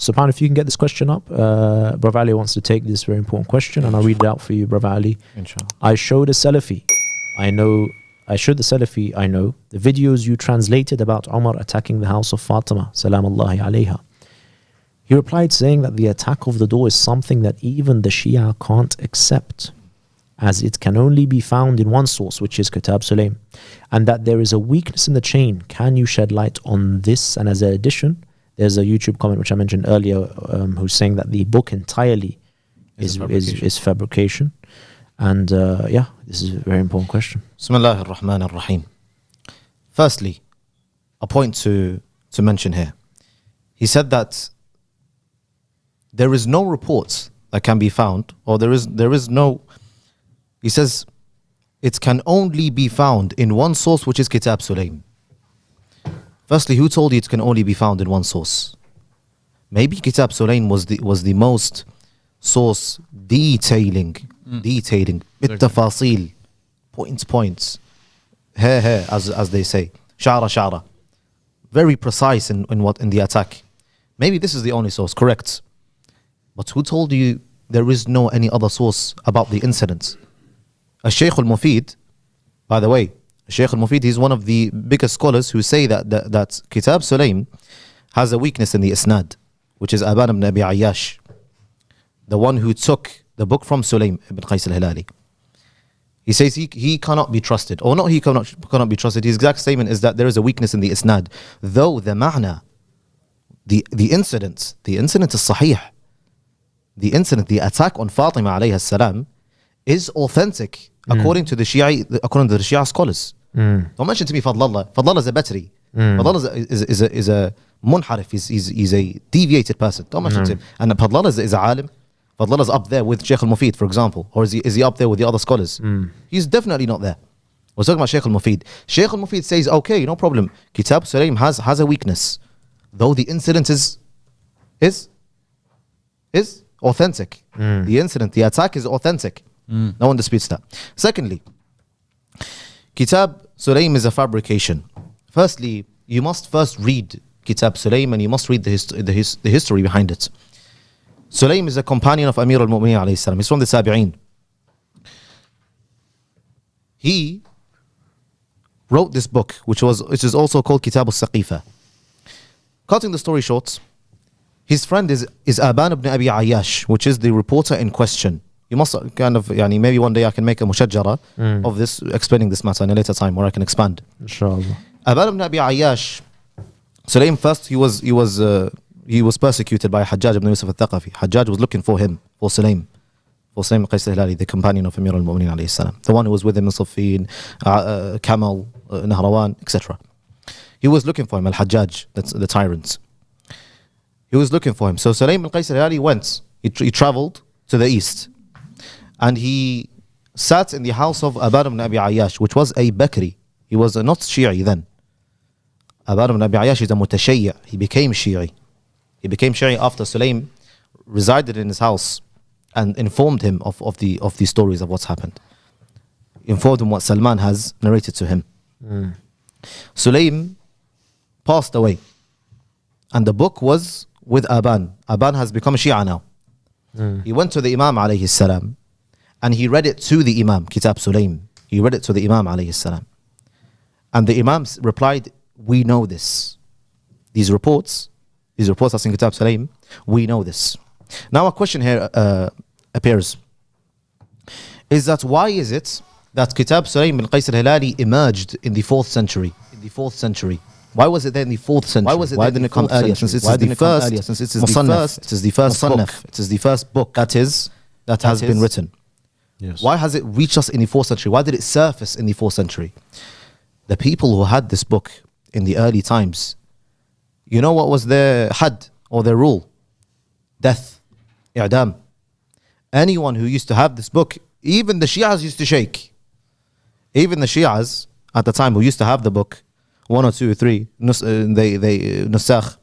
Subhan, if you can get this question up. Brother Ali wants to take this very important question, and I'll read it out for you, Brother Ali. Inshallah. I showed the Salafi I know the videos you translated about Umar attacking the house of Fatima, salamullahi alayha. He replied saying that the attack of the door is something that even the Shia can't accept, as it can only be found in one source, which is Kitab Sulaym, and that there is a weakness in the chain. Can you shed light on this? And as an addition, there's a YouTube comment which I mentioned earlier, who's saying that the book entirely is fabrication. And this is a very important question. Bismillah ar-Rahman ar-Rahim. Firstly, a point to mention here. He said that there is no reports that can be found, or there is no. He says it can only be found in one source, which is Kitab Sulaym. Firstly, who told you it can only be found in one source? Maybe Kitab Sulaym was the most source detailing بالتفاصيل, points, hair, as they say, shara, very precise in the attack. Maybe this is the only source, correct? But who told you there is no any other source about the incidents? Shaykh al-Mufid, by the way, Shaykh al-Mufid, he's one of the biggest scholars who say that Kitab Sulaym has a weakness in the isnad, which is Aban ibn Abi Ayyash, the one who took the book from Sulaym ibn 𝗙𝗢𝗧. He says he cannot be trusted, or not he cannot be trusted. His exact statement is that there is a weakness in the isnad, though the ma'na, the incident is sahih. The attack on Fatima alayha salam is authentic according to the Shia scholars. Don't mention to me Fadlallah is a battery. Fadlallah is a munharif. He's a deviated person. Don't mention to him. And Fadlallah is a alim. Fadlallah is up there with Shaykh al-Mufid, for example, or is he up there with the other scholars? He's definitely not there. We're talking about Shaykh al-Mufid. Shaykh al-Mufid says, okay, no problem. Kitab Sulaym has a weakness, though the incident is authentic. The attack is authentic. No one disputes that. Secondly, Kitab Sulaym is a fabrication. Firstly, you must first read Kitab Sulaym, and you must read the history behind it. Sulaym is a companion of Amir al-Mu'mineen alayhi salam. He's from the Tabi'een. He wrote this book, which is also called Kitab Sulaym. Cutting the story short, his friend is Aban ibn Abi Ayyash, which is the reporter in question. You must maybe one day I can make a mushajjara of this, explaining this matter in a later time, where I can expand. Inshallah. Aban ibn Abi Ayyash, Sulaym first, he was persecuted by Hajjaj ibn Yusuf al-Thaqafi. Hajjaj was looking for him, for Sulaym al-Qislihilali, the companion of Amir al-Mu'mineen alayhi salam, the one who was with him in Siffin, Kamal, Nahrawan, etc. He was looking for him, al-Hajjaj, that's the tyrant. He was looking for him. So Sulaym al-Qislihilali went, he traveled to the east, and he sat in the house of Aban ibn Abi Ayyash, which was a Bakri. He was not Shi'i then. Aban ibn Abi Ayyash is a mutashayya. He became Shi'i. He became Shi'i after Sulaym resided in his house and informed him of the stories of what's happened. Informed him what Salman has narrated to him. Sulaym passed away, and the book was with Aban. Aban has become a Shia now. He went to the Imam alayhi salam, and he read it to the Imam, Kitab Sulaym. He read it to the Imam alayhi salam. And the Imam replied, we know this. These reports that's in Kitab Sulaym, we know this. Now a question here appears, is that why is it that Kitab Sulaym al-Qislihilali emerged in the 4th century? Why was it there in the 4th century? Why didn't it come earlier? Since it is the first book that has been written. Yes. Why has it reached us in the 4th century? Why did it surface in the 4th century? The people who had this book in the early times, you know what was their had, or their rule? Death, i'dam. Anyone who used to have this book, even the Shias used to shake. Even the Shias at the time who used to have the book, 1 or 2 or 3 nusakh,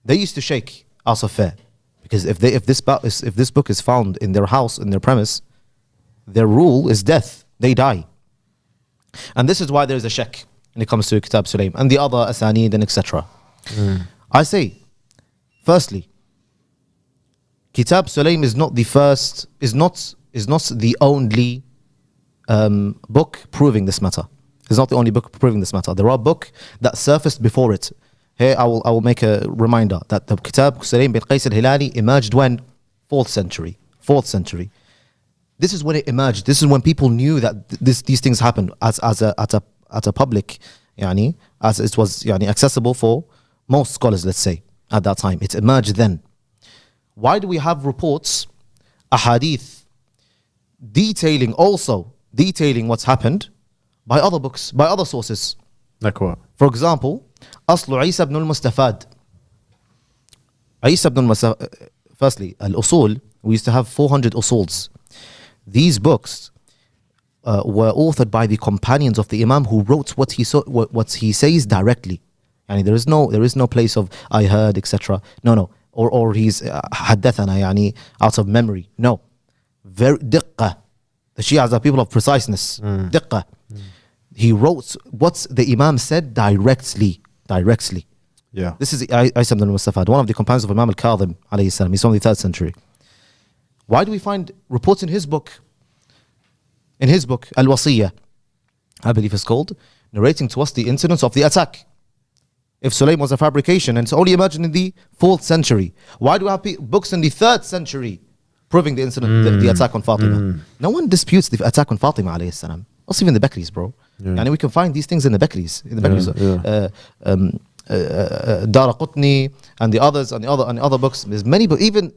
they used to shake as of fair, because if this book is found in their house, in their premise, their rule is death. They die. And this is why there is a shak when it comes to Kitab Sulaym and the other asanid and etc. I say, firstly, Kitab Sulaym is not the first, is not the only book proving this matter. It's not the only book proving this matter. There are books that surfaced before it. Here I will make a reminder that the Kitab Sulaym bin Qais al-Hilali emerged when? 4th century. 4th century. This is when it emerged. This is when people knew that these things happened at a public, yani, as it was yani, accessible for most scholars, let's say, at that time. It emerged then. Why do we have reports, ahadith, detailing what's happened by other books, by other sources? Like what? For example, 𝗧𝗨𝗥𝗡𝗧𝗜𝗢𝗡 firstly, al-usul, we used to have 400 usuls. These books were authored by the companions of the Imam who wrote what he says directly. Yani there is no place of I heard, etc. No. Or he's حدثنا, yani out of memory. No. Very دقة. The Shias are people of preciseness. دقة. He wrote what the Imam said directly. Yeah. This is 𝗧𝗨𝗥𝗡𝗧𝗜𝗢𝗡, one of the companions of Imam al-Kadhim alayhi salam. He's from the 3rd century. Why do we find reports in his book, al-Wasiyya, I believe it's called, narrating to us the incidents of the attack? If Sulaym was a fabrication and it's only emerged in the 4th century, why do we have books in the 3rd century proving the incident, the attack on Fatima? No one disputes the attack on Fatima alayhi salam. Also even the Bakris, bro. Yeah. And we can find these things in the Bakris. 𝗙𝗢𝗧𝗜𝗢𝗡𝗦 and the others and the other books. There's many, but even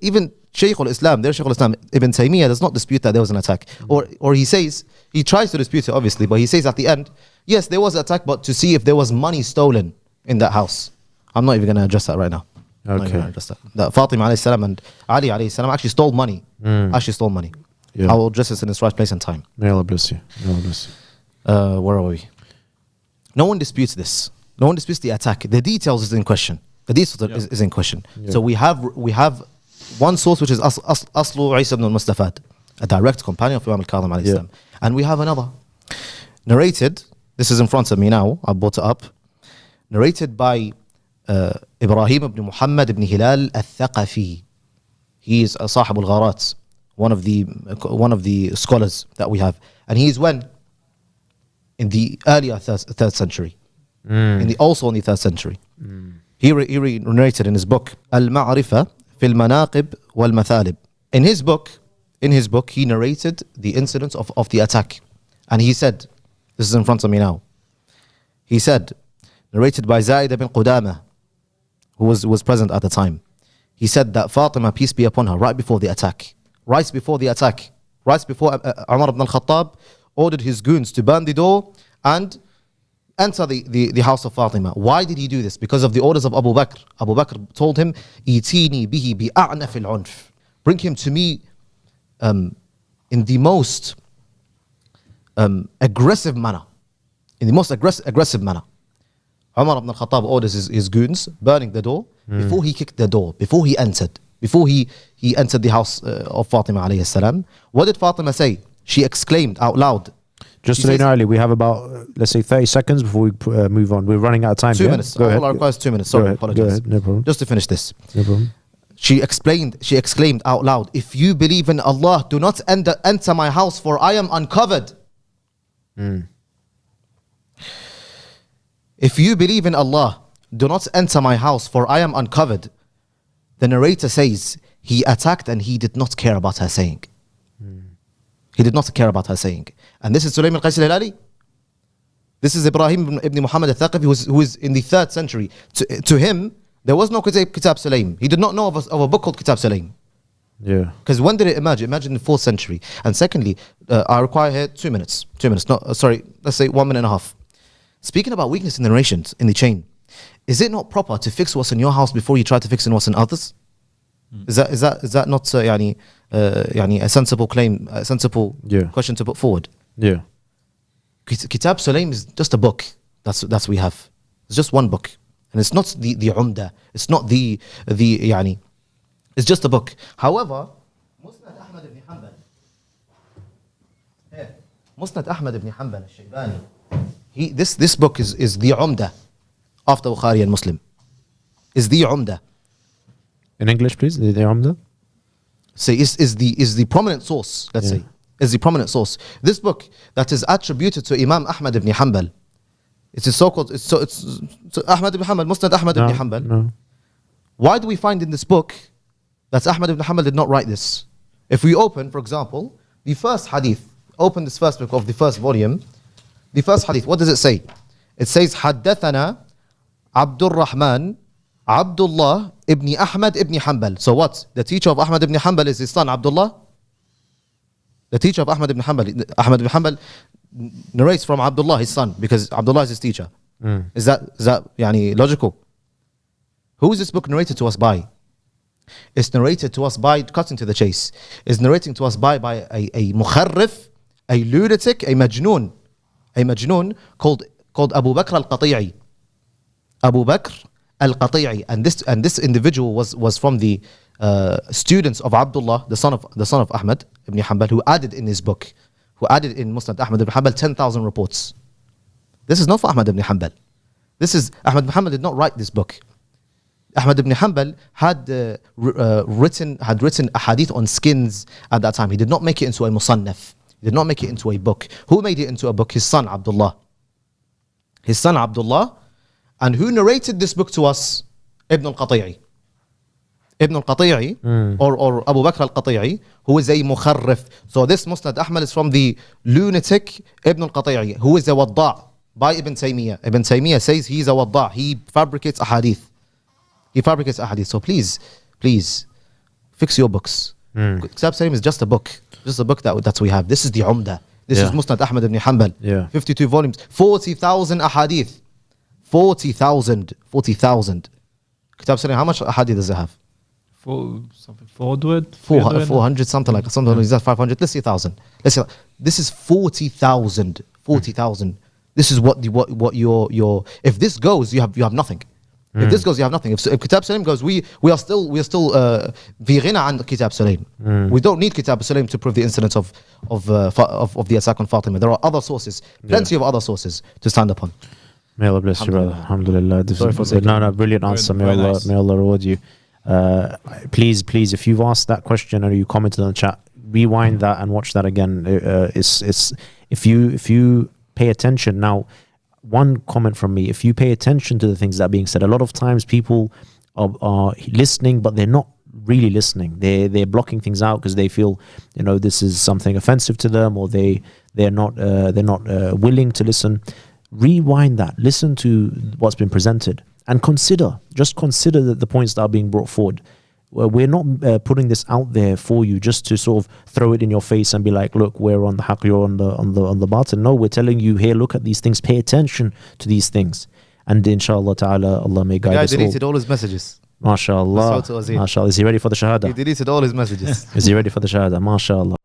Shaykh al-Islam, their Shaykh al-Islam Ibn Taymiyyah does not dispute that there was an attack. Or he says, he tries to dispute it obviously, but he says at the end, yes, there was an attack, but to see if there was money stolen in that house. I'm not even going to address that right now. Okay. That Fatima alayhi salam and Ali alayhi salam actually stole money. Yeah. I will address this in its right place and time. May Allah bless you. May Allah bless you. Where are we? No one disputes this. No one disputes the attack. The details is in question. The details is in question. Yeah. So we have one source which is 𝗧𝗨𝗥𝗡𝗧𝗜𝗢𝗡, a direct companion of Imam al-Kadhim alayhi salam. And we have another narrated. This is in front of me now. I brought it up. Narrated by Ibrahim ibn Muhammad ibn Hilal al-Thaqafi. He is Sahib al-Gharat, one of the scholars that we have, and he is when in the earlier 3rd century. Also in the 3rd century. He narrated in his book al-Ma'rifah fi al-Manaqib wal-Mathalib. In his book he narrated the incidents of the attack, and he said, this is in front of me now, he said, narrated by Zaid bin Qudamah, who was present at the time. He said that Fatima, peace be upon her, right before Umar ibn al-Khattab ordered his goons to burn the door and enter the house of Fatima. Why did he do this? Because of the orders of Abu Bakr. Abu Bakr told him, "Itini bihi bi a'naf al-unf." Bring him to me in the most aggressive manner. In the most aggressive manner. Umar ibn al-Khattab orders his goons burning the door before he kicked the door, before he entered the house of Fatima alayhi salam. What did Fatima say? She exclaimed out loud. Just to let you know, Ali, we have about, let's say, 30 seconds before we move on. We're running out of time. 2 minutes. Go ahead. All I require is 2 minutes. Sorry, apologies. Go ahead, no problem. Just to finish this. No problem. She exclaimed out loud, "If you believe in Allah, do not enter my house, for I am uncovered." If you believe in Allah, do not enter my house, for I am uncovered. The narrator says, he attacked and he did not care about her saying. He did not care about her saying. And this is Sulaym al-Qais al-Hilali. This is Ibrahim ibn Muhammad al-Thaqafi, who is in the 3rd century. To him, there was no Kitab Sulaym. He did not know of a book called Kitab Sulaym. Yeah. Because when did it emerge? It emerged in the 4th century. And secondly, I require here 2 minutes. 2 minutes. Let's say 1 minute and a half. Speaking about weakness in the narrations, in the chain, is it not proper to fix what's in your house before you try to fix in what's in others? Is that not a sensible claim, a sensible question to put forward? Yeah. Kitab Sulaym is just a book. That's we have. It's just one book, and it's not the umda. It's not the It's just a book. However, Musnad Ahmad ibn Hanbal. Musnad Ahmad ibn Hanbal al-Shaybani. This book is the umda after Bukhari and Muslim. Is the umda. In English, please. The Umda. say is the prominent source, let's say, is the prominent source. This book that is attributed to Imam Ahmad ibn Hanbal, it's a so-called, it's Ahmad ibn Hanbal, Musnad Ahmad ibn Hanbal. No. Why do we find in this book that Ahmad ibn Hanbal did not write this? If we open, for example, the first hadith, open this first book of the first volume, the first hadith, what does it say? It says, حدثنا عبد الرحمن Abdullah ibn Ahmad ibn Hanbal. So what? The teacher of Ahmad ibn Hanbal is his son, Abdullah? The teacher of Ahmad ibn Hanbal ibn Hanbal narrates from Abdullah, his son, because Abdullah is his teacher. Is that yani, logical? Who is this book narrated to us by? It's narrated to us by, cutting to the chase, it's narrating to us by a mukharrif, a lunatic, a majnoon called Abu Bakr al-Qati'i. Abu Bakr al-Qati'i, and this individual was from the students of Abdullah, the son of Ahmad ibn Hanbal, who added in his book, who added in Musnad Ahmad ibn Hanbal 10,000 reports. This is not for Ahmad ibn Hanbal. This is, Ahmad ibn Hanbal did not write this book. Ahmad ibn Hanbal had written a hadith on skins at that time. He did not make it into a musannaf. He did not make it into a book. Who made it into a book? His son Abdullah. His son Abdullah. And who narrated this book to us? Ibn al-Qati'i. Ibn al-Qati'i, or Abu Bakr al-Qati'i, who is a mukharrif. So this Musnad Ahmad is from the lunatic Ibn al-Qati'i, who is a wadda' by Ibn Taymiyyah. Ibn Taymiyyah says he's a wadda'. He fabricates a hadith. So please, fix your books. Kitab Sulaym is just a book. Just a book that we have. This is the Umdah. This is Musnad Ahmad ibn Hanbal. 52 volumes. 40,000 ahadith. 40,000. Kitab Sulaym, how much ahadith does it have? 400, 400, something like that. 500. Let's say 1,000. Let's say this is 40,000. 40,000. This is what your. If this goes, you have nothing. If this goes, you have nothing. If Kitab Sulaym goes, we are still في غنى عن Kitab Sulaym. We don't need Kitab Sulaym to prove the incidents of the attack on Fatima. There are other sources, plenty of other sources to stand upon. May Allah bless you, brother. Alhamdulillah. Brilliant answer. May Allah reward you. Please, if you've asked that question or you commented on the chat, rewind that and watch that again. If you pay attention now. One comment from me: if you pay attention to the things that are being said, a lot of times people are listening, but they're not really listening. They're blocking things out because they feel, this is something offensive to them, or they're not willing to listen. Rewind that, listen to what's been presented, and consider the points that are being brought forward. We're not putting this out there for you just to sort of throw it in your face and be like, look, we're on the haqq, you're on the batil. No, we're telling you here, look at these things, pay attention to these things, and inshallah ta'ala, Allah may guide us all. The guy deleted all his messages. MashaAllah. Is he ready for the shahada? He deleted all his messages. Is he ready for the shahada? MashaAllah.